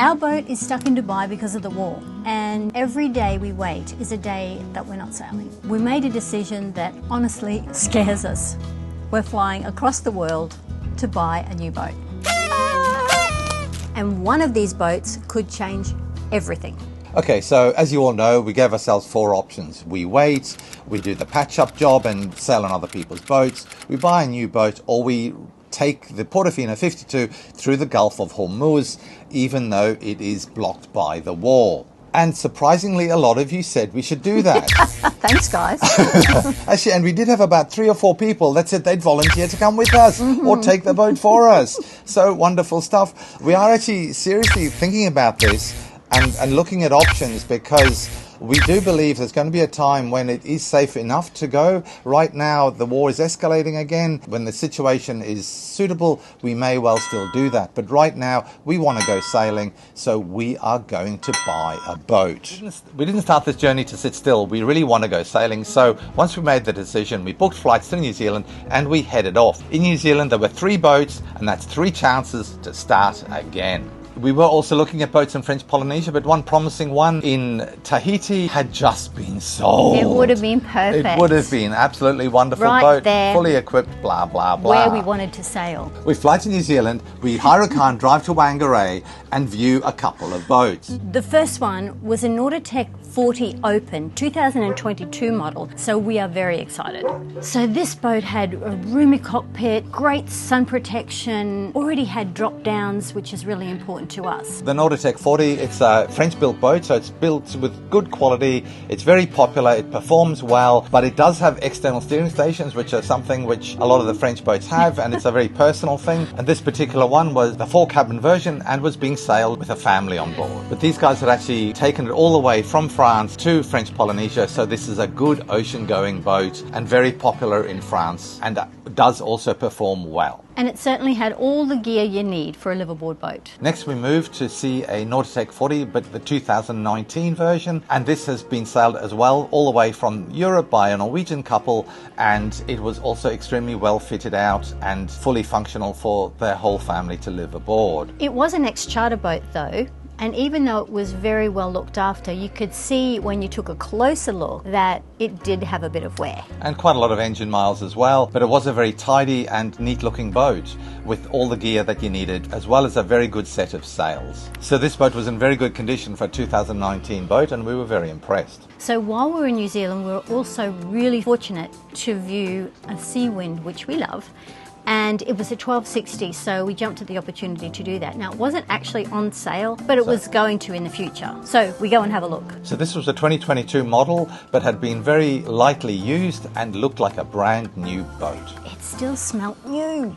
Our boat is stuck in Dubai because of the war, and every day we wait is a day that we're not sailing. We made a decision that honestly scares us. We're flying across the world to buy a new boat. And one of these boats could change everything. Okay, so as you all know, we gave ourselves 4 options. We wait, we do the patch-up job and sail on other people's boats, we buy a new boat, or we take the Portofino 52 through the Gulf of Hormuz, even though it is blocked by the war. And surprisingly, a lot of you said we should do that. Thanks, guys. Actually, and we did have about 3 or 4 people that said they'd volunteer to come with us or take the boat for us. So wonderful stuff. We are actually seriously thinking about this and looking at options, because we do believe there's going to be a time when it is safe enough to go. Right now, the war is escalating again. When the situation is suitable, we may well still do that. But right now, we want to go sailing, so we are going to buy a boat. We didn't start this journey to sit still. We really want to go sailing. So once we made the decision, we booked flights to New Zealand and we headed off. In New Zealand, there were 3 boats, and that's 3 chances to start again. We were also looking at boats in French Polynesia, but one promising one in Tahiti had just been sold. It would have been perfect. It would have been absolutely wonderful right boat, there, fully equipped, blah, blah, blah. where we wanted to sail. We fly to New Zealand, we hire a car and drive to Whangarei and view a couple of boats. The first one was a Nautilus 40 Open, 2022 model, so we are very excited. So this boat had a roomy cockpit, great sun protection, already had drop downs, which is really important to us. The Nautilus 40, it's a French-built boat, so it's built with good quality. It's very popular, it performs well, but it does have external steering stations, which are something which a lot of the French boats have, and it's a very personal thing. And this particular one was the 4-cabin version and was being sailed with a family on board. But these guys had actually taken it all the way from France to French Polynesia, so this is a good ocean-going boat and very popular in France, and does also perform well. And it certainly had all the gear you need for a liveaboard boat. Next we moved to see a Nautilus 40, but the 2019 version, and this has been sailed as well all the way from Europe by a Norwegian couple, and it was also extremely well fitted out and fully functional for their whole family to live aboard. It was an ex-charter boat though, and even though it was very well looked after, you could see when you took a closer look that it did have a bit of wear. And quite a lot of engine miles as well, but it was a very tidy and neat looking boat with all the gear that you needed, as well as a very good set of sails. So this boat was in very good condition for a 2019 boat, and we were very impressed. So while we were in New Zealand, we were also really fortunate to view a Sea Wind, which we love. And it was a 1260, so we jumped at the opportunity to do that. Now, it wasn't actually on sale, but it was going to in the future. So we go and have a look. So this was a 2022 model, but had been very lightly used and looked like a brand new boat. It still smelled new.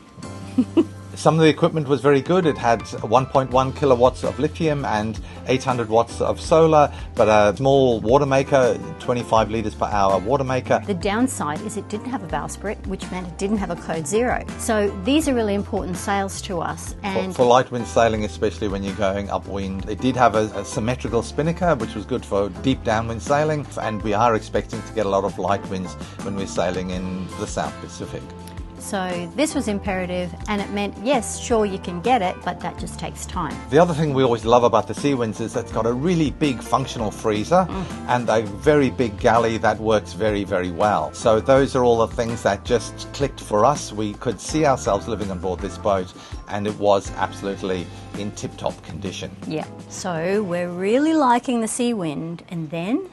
Some of the equipment was very good. It had 1.1 kilowatts of lithium and 800 watts of solar, but a small water maker, 25 litres per hour water maker. The downside is it didn't have a bowsprit, which meant it didn't have a code 0. So these are really important sails to us. And for light wind sailing, especially when you're going upwind. It did have a symmetrical spinnaker, which was good for deep downwind sailing, and we are expecting to get a lot of light winds when we're sailing in the South Pacific. So this was imperative, and it meant, yes, sure, you can get it, but that just takes time. The other thing we always love about the Sea Winds is that it's got a really big functional freezer and a very big galley that works very, very well. So those are all the things that just clicked for us. We could see ourselves living on board this boat, and it was absolutely in tip-top condition. Yeah, so we're really liking the Sea Wind, and then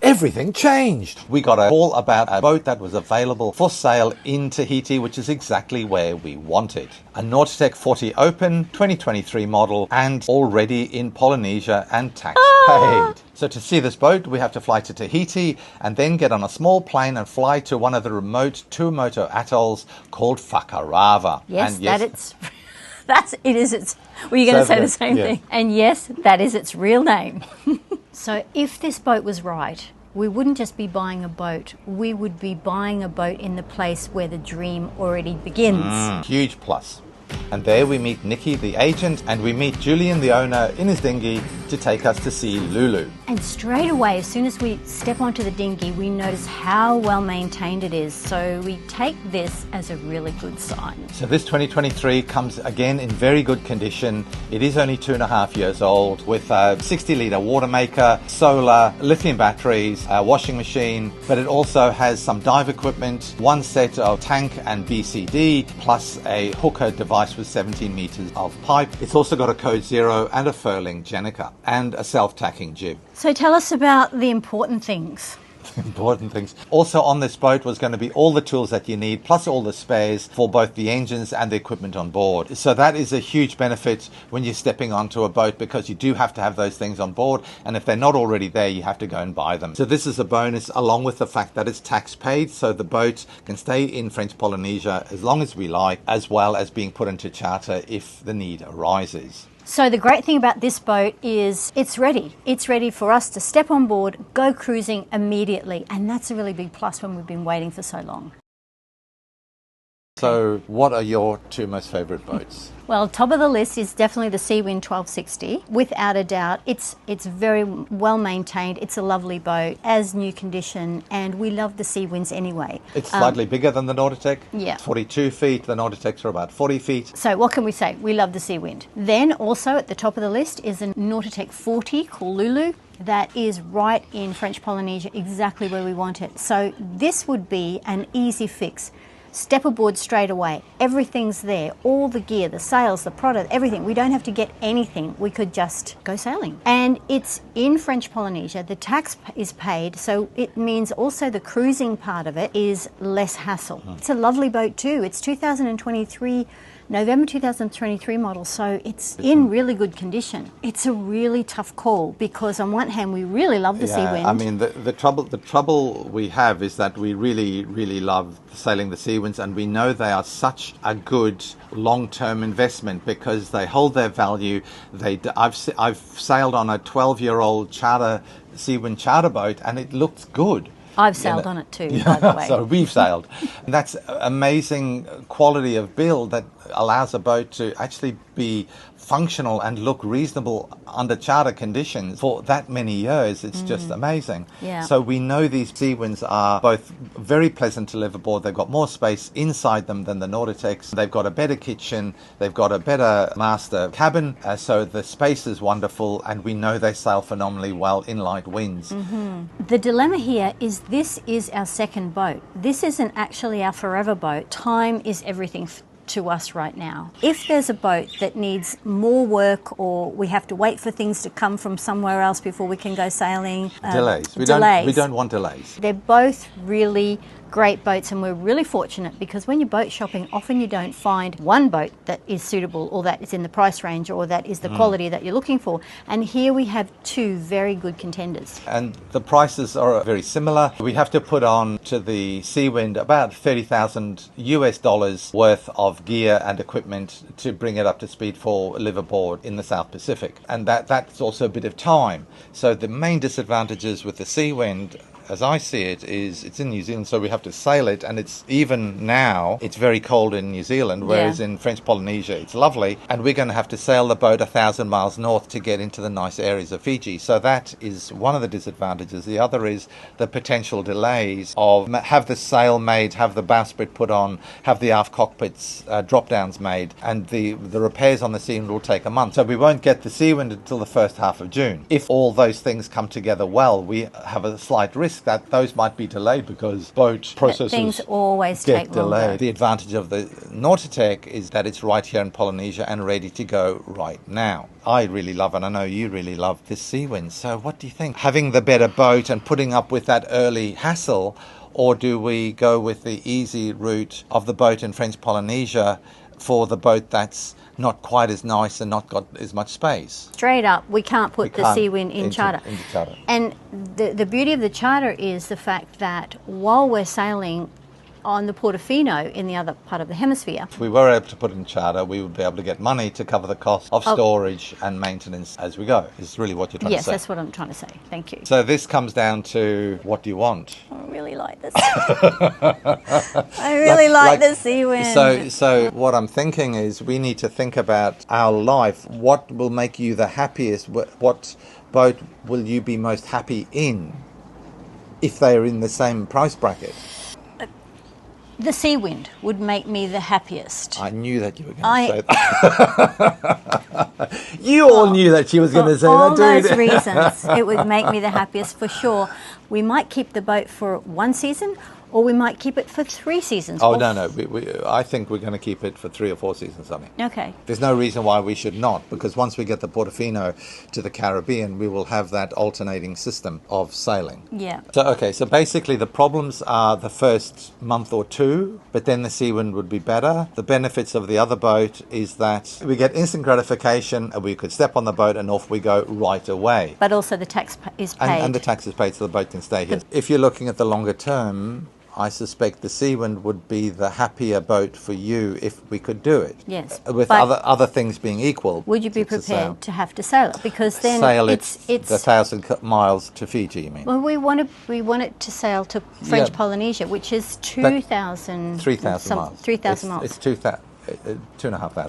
everything changed. We got a call about a boat that was available for sale in Tahiti, which is exactly where we want it. A Nautilus 40 Open, 2023 model, and already in Polynesia and tax paid. So to see this boat, we have to fly to Tahiti and then get on a small plane and fly to one of the remote Tuamotos atolls called Whakarava. Yes, were you going to say the same thing? And yes, that is its real name. So if this boat was right, we wouldn't just be buying a boat, we would be buying a boat in the place where the dream already begins. Huge plus. And there we meet Nikki, the agent, and we meet Julian, the owner, in his dinghy to take us to see Lulu. And straight away, as soon as we step onto the dinghy, we notice how well maintained it is. So we take this as a really good sign. So this 2023 comes again in very good condition. It is only 2.5 years old, with a 60-litre water maker, solar, lithium batteries, a washing machine, but it also has some dive equipment, one set of tank and BCD, plus a hooker device with 17 metres of pipe. It's also got a Code Zero and a furling Jenica and a self-tacking jib. So tell us about the important things. Important things. Also on this boat was going to be all the tools that you need, plus all the spares for both the engines and the equipment on board. So that is a huge benefit when you're stepping onto a boat, because you do have to have those things on board, and if they're not already there, you have to go and buy them. So this is a bonus, along with the fact that it's tax paid, so the boat can stay in French Polynesia as long as we like, as well as being put into charter if the need arises. So the great thing about this boat is it's ready. It's ready for us to step on board, go cruising immediately. And that's a really big plus when we've been waiting for so long. So what are your two most favourite boats? Well, top of the list is definitely the Seawind 1260. Without a doubt, it's very well maintained. It's a lovely boat, as new condition, and we love the Seawinds anyway. It's slightly bigger than the Nautilus. Yeah. 42 feet. The Nautilus are about 40 feet. So what can we say? We love the Seawind. Then also at the top of the list is a Nautilus 40 called Lulu. That is right in French Polynesia, exactly where we want it. So this would be an easy fix. Step aboard straight away. Everything's there. All the gear, the sails, the product, everything. We don't have to get anything. We could just go sailing. And it's in French Polynesia. The tax is paid, so it means also the cruising part of it is less hassle. It's a lovely boat too. It's 2023, November 2023 model, so it's in really good condition. It's a really tough call because on one hand we really love the Seawind. I mean the trouble we have is that we really love sailing the Seawinds, and we know they are such a good long-term investment because they hold their value. I've sailed on a 12-year-old Seawind charter boat, and it looks good. I've sailed on it too, by the way. So we've sailed. And that's amazing quality of build that allows a boat to actually be functional and look reasonable under charter conditions for that many years. It's just amazing. Yeah. So we know these Seawinds are both very pleasant to live aboard. They've got more space inside them than the Nautilus. They've got a better kitchen. They've got a better master cabin. So the space is wonderful, and we know they sail phenomenally well in light winds. The dilemma here is this is our second boat. This isn't actually our forever boat. Time is everything to us right now. If there's a boat that needs more work, or we have to wait for things to come from somewhere else before we can go sailing, Delays. We don't want delays. They're both really great boats, and we're really fortunate because when you're boat shopping, often you don't find one boat that is suitable or that is in the price range or that is the quality that you're looking for. And here we have two very good contenders. And the prices are very similar. We have to put on to the Seawind about $30,000 worth of gear and equipment to bring it up to speed for live aboard in the South Pacific. And that's also a bit of time. So the main disadvantages with the Seawind, as I see it, is it's in New Zealand, so we have to sail it, and it's even now it's very cold in New Zealand, whereas in French Polynesia it's lovely, and we're going to have to sail the boat 1,000 miles north to get into the nice areas of Fiji. So that is one of the disadvantages. The other is the potential delays of have the sail made, have the bowsprit put on, have the aft cockpits drop downs made, and the repairs on the Seawind will take a month. So we won't get the Seawind until the first half of June. If all those things come together well, we have a slight risk that those might be delayed because boat processes things always get take delayed. longer. The advantage of the Nautilus is that it's right here in Polynesia and ready to go right now. I really love, and I know you really love, this Seawind. So what do you think? Having the better boat and putting up with that early hassle, or do we go with the easy route of the boat in French Polynesia for the boat that's not quite as nice and not got as much space? Straight up, we can't put the Seawind in charter. Into charter. And the beauty of the charter is the fact that while we're sailing on the Portofino in the other part of the hemisphere. If we were able to put in charter, we would be able to get money to cover the cost of storage and maintenance as we go, is really what you're trying to say. Yes, that's what I'm trying to say. Thank you. So this comes down to, what do you want? I really like this. I really like the sea wind. So what I'm thinking is we need to think about our life. What will make you the happiest? What boat will you be most happy in if they are in the same price bracket? The sea wind would make me the happiest. I knew that you were going to say that. You all knew that she was going to say that, dude. all those reasons, it would make me the happiest for sure. We might keep the boat for 1 season, or we might keep it for 3 seasons. Oh, no. I think we're going to keep it for 3 or 4 seasons, honey. Okay. There's no reason why we should not, because once we get the Portofino to the Caribbean, we will have that alternating system of sailing. Yeah. So basically the problems are the first month or 2, but then the sea wind would be better. The benefits of the other boat is that we get instant gratification, and we could step on the boat and off we go right away. But also the tax is paid. And the tax is paid, so the boat can stay here. If you're looking at the longer term, I suspect the sea wind would be the happier boat for you if we could do it. Yes. With other things being equal. Would you be prepared to have to sail it? Because then it's the 1,000 miles to Fiji, you mean? Well, we want it to sail to French Polynesia, which is 3,000 miles. 3,000 miles. It's 2,500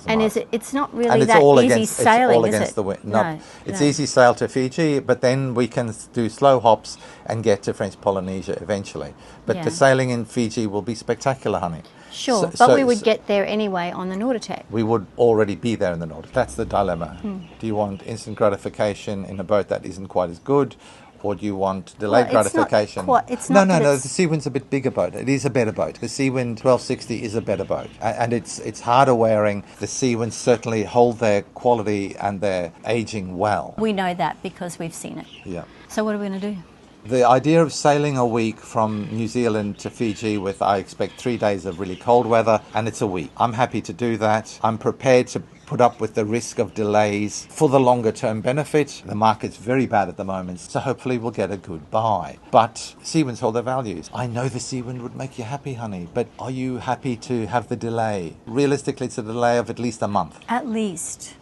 and miles. It's not really that easy sailing, it's all is against it? the wind. It's easy sail to Fiji, but then we can do slow hops and get to French Polynesia eventually. But the sailing in Fiji will be spectacular, honey. Sure, but we would get there anyway on the Nautica. We would already be there in the Nautica. That's the dilemma. Do you want instant gratification in a boat that isn't quite as good? Or do you want delayed gratification? The Sea Wind's a bit bigger boat. It is a better boat. The Sea Wind 1260 is a better boat. And it's harder wearing. The Sea Winds certainly hold their quality and their aging well. We know that because we've seen it. Yeah. So what are we going to do? The idea of sailing a week from New Zealand to Fiji with, I expect, 3 days of really cold weather, and it's a week. I'm happy to do that. I'm prepared to put up with the risk of delays for the longer term benefit. The market's very bad at the moment, so hopefully we'll get a good buy. But sea winds hold their values. I know the sea wind would make you happy, honey, but are you happy to have the delay? Realistically, it's a delay of at least a month. At least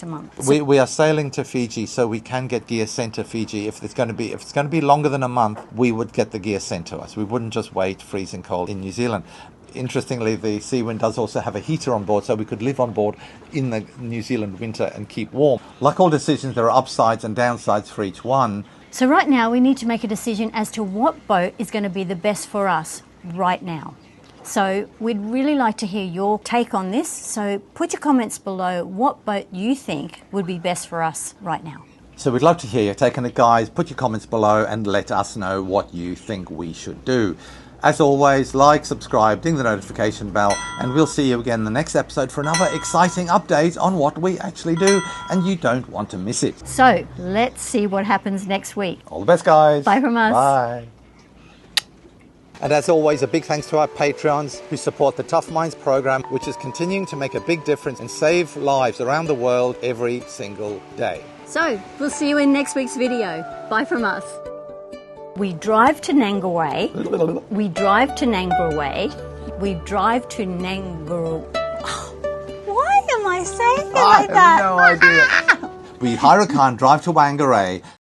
a month. We are sailing to Fiji, so we can get gear sent to Fiji. If it's going to be longer than a month, we would get the gear sent to us. We wouldn't just wait freezing cold in New Zealand. Interestingly, the Sea Wind does also have a heater on board, so we could live on board in the New Zealand winter and keep warm. Like all decisions, there are upsides and downsides for each one. So right now, we need to make a decision as to what boat is going to be the best for us right now. So we'd really like to hear your take on this. So put your comments below what boat you think would be best for us right now. So we'd love to hear your take on it, guys. Put your comments below and let us know what you think we should do. As always, like, subscribe, ding the notification bell, and we'll see you again in the next episode for another exciting update on what we actually do, and you don't want to miss it. So let's see what happens next week. All the best, guys. Bye from us. Bye. And as always, a big thanks to our Patreons who support the Tough Minds program, which is continuing to make a big difference and save lives around the world every single day. So we'll see you in next week's video. Bye from us. We drive to Nangaway. We drive to Nangaway. We drive to Why am I saying it like that? I have no idea. We hire a car and drive to Whangarei.